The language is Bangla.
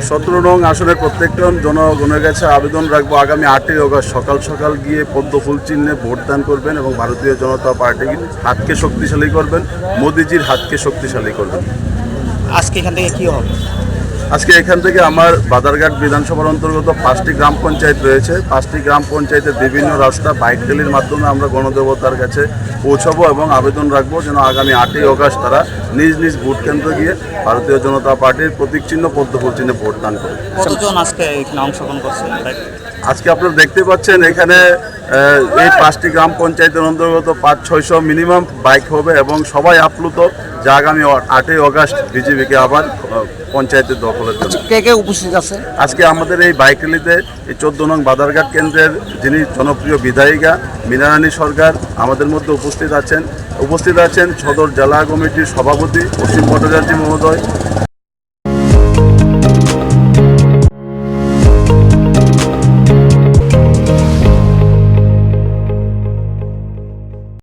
17 নং আসনের প্রত্যেকটা জনগণের কাছে আবেদন রাখবো, আগামী 8ই অগস্ট সকাল সকাল গিয়ে পদ্ম ফুল চিহ্নে ভোটদান করবেন এবং ভারতীয় জনতা পার্টির হাতকে শক্তিশালী করবেন, মোদিজির হাতকে শক্তিশালী করবেন। আজকে এখান থেকে কি হবে? আজকে এখান থেকে আমার বাদারঘাট বিধানসভার অন্তর্গত 5টি গ্রাম পঞ্চায়েত রয়েছে। 5টি গ্রাম পঞ্চায়েতের বিভিন্ন রাস্তা বাইক র্যালির মাধ্যমে আমরা গণদেবতার কাছে পৌঁছাবো এবং আবেদন রাখবো যেন আগামী 8ই অগস্ট তারা নিজ নিজ ভোট কেন্দ্র গিয়ে ভারতীয় জনতা পার্টির প্রতীক চিহ্ন পদ্মফুল চিহ্নে ভোটদান করে। কতজন আজকে এখানে অংশগ্রহণ করছে? আজকে আপনারা দেখতে পাচ্ছেন এখানে এই 5টি গ্রাম পঞ্চায়েতের অন্তর্গত 500-600 মিনিমাম বাইক হবে এবং সবাই আপ্লুত যে আগামী 8ই অগস্ট বিজেপিকে আবার পঞ্চায়েতের দখলের জন্য। কে কে উপস্থিত আছে আজকে আমাদের এই বাইক র্যালিতে এই 14 নং বাদারঘাট কেন্দ্রের যিনি জনপ্রিয় বিধায়িকা মীনারানী সরকার আমাদের মধ্যে উপস্থিত আছেন সদর জেলা কমিটির সভাপতি অসীম ভট্টাচার্য মহোদয়,